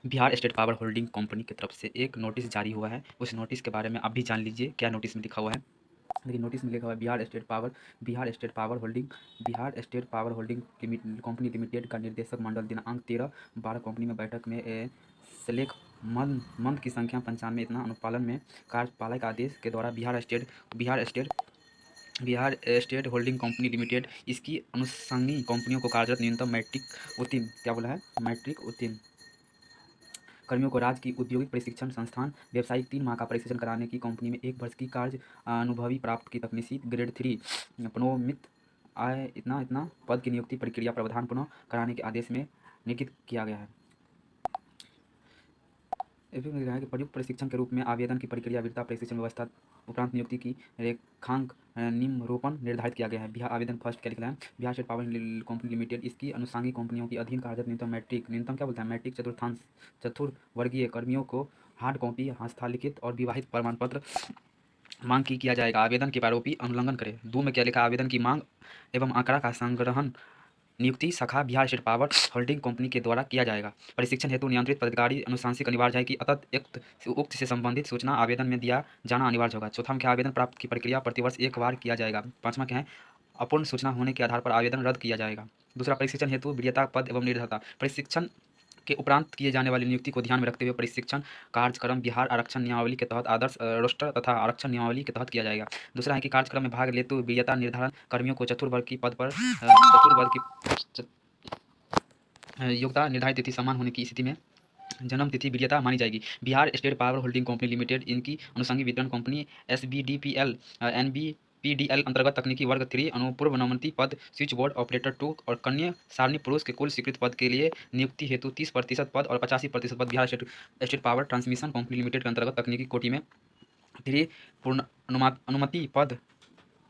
Bihar state power holding company की तरफ से एक नोटिस जारी हुआ है। उस नोटिस के बारे में आप भी जान लीजिए क्या नोटिस में लिखा हुआ है। देखिए नोटिस में लिखा हुआ है Bihar state power holding company limited का निर्देशक मंडल दिनांक 13/12 कंपनी में बैठक में सेलेक मंद की संख्या 95 इतना अनुपालन में कार्यपालक आदेश के द्वारा Bihar state holding company limited इसकी अनुषंगी कंपनियों को कार्यरत न्यूनतम मैट्रिक उत्तीर्ण कर्मियों को राज्य की औद्योगिक प्रशिक्षण संस्थान व्यावसायिक 3 माह का प्रशिक्षण कराने की कंपनी में 1 वर्ष की कार्य अनुभवी प्राप्त की तकनीकी ग्रेड 3 प्रोन्नत आय इतना पद की नियुक्ति प्रक्रिया प्रावधान पुनः कराने के आदेश में निगदित किया गया है। इसमें लिखा है कि प्रयुक्त प्रशिक्षण के रूप में आवेदन की प्रक्रिया वीरता प्रशिक्षण व्यवस्था उपरांत नियुक्ति की रेखांक निम्नरूपण निर्धारित किया गया है। बिहार आवेदन फर्स्ट क्या लिखा है, Bihar state power company limited इसकी अनुषंगी कंपनियों की अधीन कार्यरत न्यूनतम क्या बोलता है मैट्रिक चतुर्वर्गीय कर्मियों को हार्ड कॉपी हस्तालिखित और विवाहित प्रमाण पत्र मांग की किया जाएगा। आवेदन के प्रारूपी अनुलंघन करें। 2 में क्या लिखा, आवेदन की मांग एवं आंकड़ा का संग्रहण नियुक्ति शाखा Bihar state power holding company के द्वारा किया जाएगा। प्रशिक्षण हेतु नियंत्रित पदाधिकारी अनुशांसिक अनिवार्य है कि उक्त से संबंधित सूचना आवेदन में दिया जाना अनिवार्य होगा। चौथा में क्या, आवेदन प्राप्त की प्रक्रिया प्रतिवर्ष 1 बार किया जाएगा। 5वां क्या है, अपूर्ण सूचना होने के आधार पर आवेदन रद्द किया जाएगा। दूसरा, प्रशिक्षण हेतु वरीयता पद एवं निर्धारिता प्रशिक्षण के उपरांत किए जाने वाली नियुक्ति को ध्यान में रखते हुए प्रशिक्षण कार्यक्रम बिहार आरक्षण नियमावली के तहत आदर्श रोस्टर तथा आरक्षण नियमावली के तहत किया जाएगा। दूसरा है कि कार्यक्रम में भाग लेते हुए वरीयता निर्धारण कर्मियों को चतुर्वर्ग की पद पर योग्यता निर्धारित तिथि समान होने की स्थिति में जन्म तिथि वरीयता मानी जाएगी। Bihar state power holding company limited इनकी अनुषंगी वितरण कंपनी SBDPL NBPDL अंतर्गत तकनीकी वर्ग 3 अनुपूर्व नवमति पद स्विच बोर्ड ऑपरेटर 2 और कन्या सारणी पुरुष के कुल स्वीकृत पद के लिए नियुक्ति हेतु 30% पद और 85% पद Bihar state power transmission company limited के अंतर्गत तकनीकी कोटि में 3 पूर्ण अनुमति पद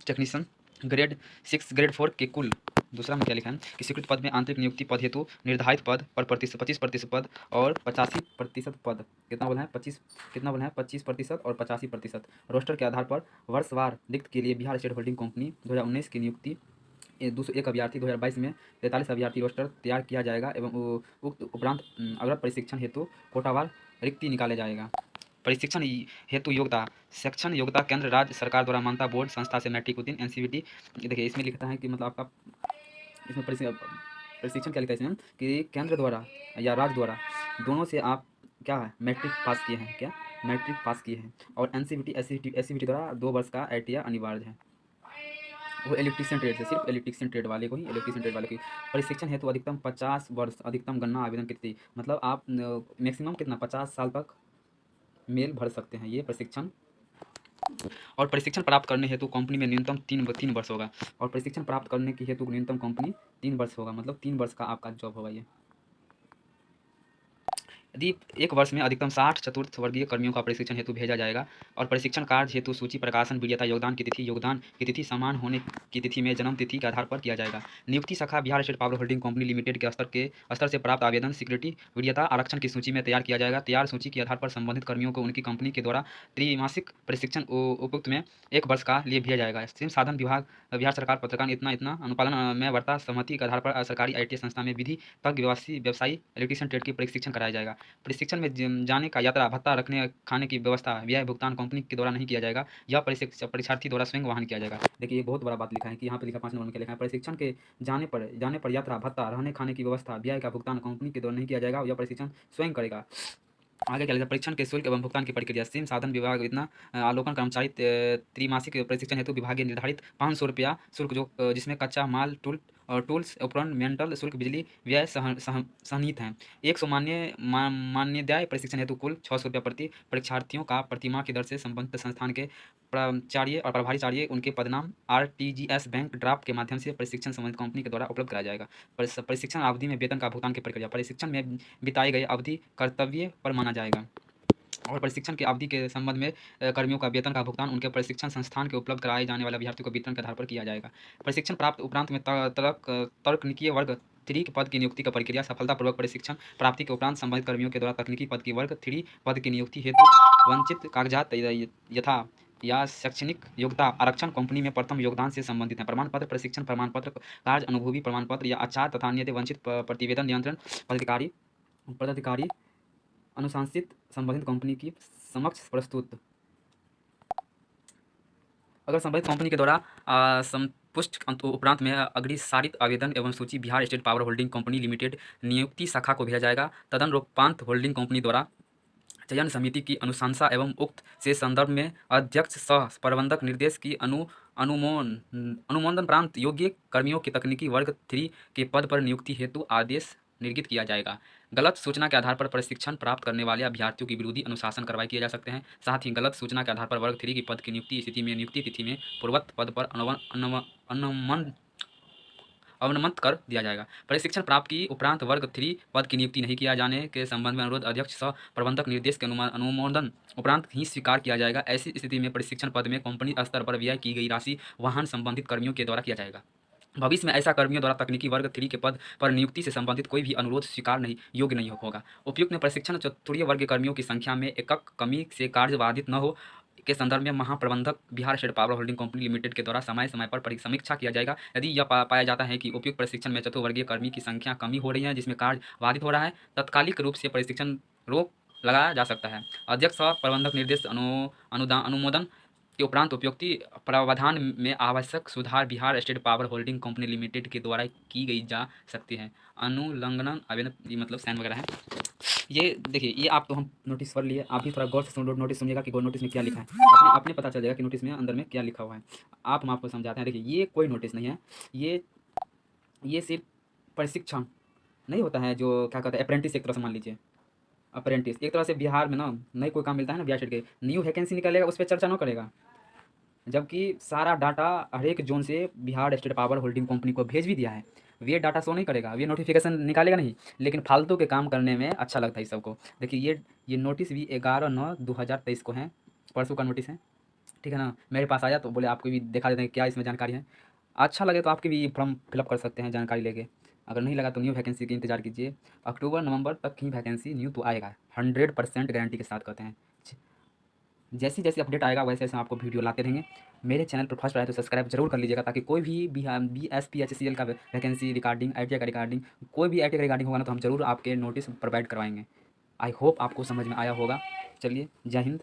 टेक्नीशियन ग्रेड 6 ग्रेड 4 के कुल। दूसरा में क्या लिखा है कि स्वीकृत पद में आंतरिक नियुक्ति पद हेतु निर्धारित पद पर 25% पद और 85% पद कितना बोला है 25% और 85% रोस्टर के आधार पर वर्षवार रिक्त के लिए बिहार स्टेट होल्डिंग कंपनी 2019 की नियुक्ति 201 अभ्यर्थी 2022 में 43 अभ्यर्थी रोस्टर तैयार किया जाएगा एवं उक्त उपरांत अग्रत परीक्षण हेतु कोटावार रिक्ति निकाले जाएगा। प्रशिक्षण हेतु योग्यता शिक्षण योग्यता केंद्र राज्य सरकार द्वारा मान्यता बोर्ड संस्था से मैट्रिक उत्तीर्ण NCVT। देखिए इसमें लिखता है कि मतलब आपका इसमें प्रशिक्षण क्या लिखा है इसमें कि केंद्र द्वारा या राज्य द्वारा दोनों से आप क्या है मैट्रिक पास किए हैं, क्या मैट्रिक पास किए हैं और NCVT SCVT द्वारा 2 वर्ष का ITI अनिवार्य है। वो इलेक्ट्रीशियन ट्रेड से सिर्फ इलेक्ट्रीशियन ट्रेड वाले को ही प्रशिक्षण हेतु अधिकतम 50 वर्ष अधिकतम गणना आवेदन की तिथि मतलब आप मैक्सिमम कितना 50 साल तक मेल भर सकते हैं ये प्रशिक्षण। और प्रशिक्षण प्राप्त करने हेतु कंपनी में न्यूनतम 3 वर्ष होगा और प्रशिक्षण प्राप्त करने की हेतु न्यूनतम कंपनी 3 वर्ष होगा मतलब 3 वर्ष का आपका जॉब होगा ये। यदि 1 वर्ष में अधिकतम 60 चतुर्थ वर्गीय कर्मियों का प्रशिक्षण हेतु भेजा जाएगा और प्रशिक्षण कार्य हेतु सूची प्रकाशन वरीयता योगदान की तिथि समान होने की तिथि में जन्म तिथि के आधार पर किया जाएगा। नियुक्ति शाखा Bihar state power holding company limited के स्तर से प्राप्त आवेदन सिक्योरिटी वरीयता आरक्षण की सूची में तैयार किया जाएगा। तैयार सूची के आधार पर संबंधित कर्मियों को उनकी कंपनी के द्वारा त्रैमासिक प्रशिक्षण उपयुक्त में 1 वर्ष का लिए भेजा जाएगा। सिम साधन विभाग बिहार सरकार पत्रकार इतना अनुपालन में वर्ता सहमति के आधार पर सरकारी ITI संस्था में विधि तक व्यवसायी इलेक्ट्रीशियन ट्रेड की प्रशिक्षण कराया जाएगा। प्रशिक्षण में जाने का यात्रा भत्ता रखने खाने की व्यवस्था व्यय भुगतान कंपनी के द्वारा नहीं किया जाएगा, यह परीक्षार्थी द्वारा स्वयं वहन किया जाएगा। देखिए ये बहुत बड़ा बात लिखा है कि यहाँ पे लिखा 5 नंबर में क्या लिखा है, प्रशिक्षण के जाने पर यात्रा भत्ता रहने खाने की व्यवस्था व्यय का भुगतान कंपनी के द्वारा नहीं किया जाएगा, यह प्रशिक्षण स्वयं करेगा। आगे क्या लिखा, परीक्षण के शुल्क एवं भुगतान की प्रक्रिया सिम साधन विभाग अवलोकन कर्मचारी त्रैमासिक प्रशिक्षण हेतु विभागीय निर्धारित 500 रुपया शुल्क जिसमें कच्चा माल टूल्स उपकरण मेंटल शुल्क बिजली व्यय सन्निहित हैं। 100 मान्यदाय प्रशिक्षण हेतु कुल 600 रुपया प्रति परीक्षार्थियों का प्रतिमाह की दर से संबंधित संस्थान के प्राचार्य और प्रभारी उनके पदनाम RTGS बैंक ड्राफ्ट के माध्यम से प्रशिक्षण संबंधित कंपनी के द्वारा उपलब्ध कराया जाएगा। प्रशिक्षण अवधि में वेतन का भुगतान की प्रक्रिया प्रशिक्षण में बिताई गई अवधि कर्तव्य पर माना जाएगा और प्रशिक्षण की अवधि के संबंध में कर्मियों का वेतन का भुगतान उनके प्रशिक्षण संस्थान के उपलब्ध कराए जाने वाले अभ्यर्थियों को वेतन के आधार पर किया जाएगा। प्रशिक्षण प्राप्त उपरांत में तकनीकीय वर्ग 3 पद की नियुक्ति का प्रक्रिया सफलतापूर्वक प्रशिक्षण प्राप्ति के उपरांत संबंधित कर्मियों के द्वारा तकनीकी पद की वर्ग 3 पद की नियुक्ति हेतु वंचित कागजात यथा या शैक्षणिक योग्यता आरक्षण कंपनी में प्रथम योगदान से संबंधित है। प्रमाण पत्र प्रशिक्षण प्रमाण पत्र कार्य अनुभवी प्रमाण पत्र या आचार तथा अन्य वंचित प्रतिवेदन नियंत्रण पदाधिकारी अनुशंसित संबंधित कंपनी की समक्ष प्रस्तुत। अगर संबंधित कंपनी के द्वारा संपुष्ट उपरांत में अग्रसारित आवेदन एवं सूची Bihar state power holding company limited नियुक्ति शाखा को भेजा जाएगा। तदनुरूपांत होल्डिंग कंपनी द्वारा चयन समिति की अनुशंसा एवं उक्त से संदर्भ में अध्यक्ष सह प्रबंधक निर्देश की अनुमोदन प्रांत योग्य कर्मियों के तकनीकी वर्ग 3 के पद पर नियुक्ति हेतु आदेश निर्गत किया जाएगा। गलत सूचना के आधार पर प्रशिक्षण प्राप्त करने वाले अभ्यर्थियों की विरोधी अनुशासन कार्रवाई किए जा सकते हैं। साथ ही गलत सूचना के आधार पर वर्ग 3 के पद की नियुक्ति स्थिति में नियुक्ति तिथि में पूर्वोक्त पद पर अवनमन कर दिया जाएगा। प्रशिक्षण प्राप्त की उपरांत वर्ग 3 पद की नियुक्ति नहीं किया जाने के संबंध में अनुरोध अध्यक्ष सह प्रबंधक निर्देश के अनुमोदन उपरांत ही स्वीकार किया जाएगा। ऐसी स्थिति में प्रशिक्षण पद में कंपनी स्तर पर व्यय की गई राशि वहन संबंधित कर्मियों के द्वारा किया जाएगा। भविष्य में ऐसा कर्मियों द्वारा तकनीकी वर्ग 3 के पद पर नियुक्ति से संबंधित कोई भी अनुरोध स्वीकार नहीं योग्य नहीं होगा। उपयुक्त में प्रशिक्षण चतुर्थीय वर्ग के कर्मियों की संख्या में एकक कमी से कार्य बाधित न हो के संदर्भ में महाप्रबंधक Bihar state power holding company limited के द्वारा समय समय पर समीक्षा किया जाएगा। यदि यह पाया जाता है कि उपयुक्त प्रशिक्षण में चतुर्वर्गीय कर्मी की संख्या कमी हो रही है जिसमें कार्य बाधित हो रहा है, तात्कालिक रूप से प्रशिक्षण रोक लगाया जा सकता है। अध्यक्ष सह प्रबंधक निर्देश अनुमोदन के उपरांत उपयुक्त प्रावधान में आवश्यक सुधार Bihar state power holding company limited के द्वारा की गई जा सकती है। अनुलंघन आवेदन मतलब साइन वगैरह है। ये देखिए, ये आप तो हम नोटिस पढ़ लिए, आप भी थोड़ा गौर से नोटिस सुनिएगा कि नोटिस में क्या लिखा है। अपने पता चल जाएगा कि नोटिस में अंदर में क्या लिखा हुआ है। हम आपको समझाते हैं। देखिए, ये कोई नोटिस नहीं है, ये सिर्फ प्रशिक्षण नहीं होता है जो क्या कहते हैं अप्रेंटिस, एक तरह से मान लीजिए अप्रेंटिस एक तरह से बिहार में ना नई कोई काम मिलता है ना, बिहार स्टेट के न्यू वैकेंसी निकलेगा उस पर चर्चा ना करेगा, जबकि सारा डाटा हर एक जोन से Bihar state power holding company को भेज भी दिया है। वे डाटा शो नहीं करेगा, वे नोटिफिकेशन निकालेगा नहीं, लेकिन फालतू के काम करने में अच्छा लगता है सबको। देखिए, ये नोटिस भी 11/9/2023 को है, परसों का नोटिस है, ठीक है ना। मेरे पास आया तो बोले आपको भी दिखा देते हैं क्या इसमें जानकारी है। अच्छा लगे तो आपके भी फॉर्म फिलअप कर सकते हैं जानकारी लेके। अगर नहीं लगा तो न्यू वैकेंसी की इंतजार कीजिए। अक्टूबर नवंबर तक ही वैकेंसी न्यू तो आएगा, 100% गारंटी के साथ कहते हैं। जैसी जैसी अपडेट आएगा वैसे वैसे आपको वीडियो लाते रहेंगे। मेरे चैनल पर फर्स्ट आए तो सब्सक्राइब जरूर कर लीजिएगा, ताकि कोई भी BSPHCL का वैकेंसी रिगार्डिंग ITI का रिगार्डिंग कोई भी ITI का रिगार्डिंग होगा ना तो हम जरूर आपके नोटिस प्रोवाइड करवाएंगे। आई होप आपको समझ में आया होगा। चलिए, जय हिंद।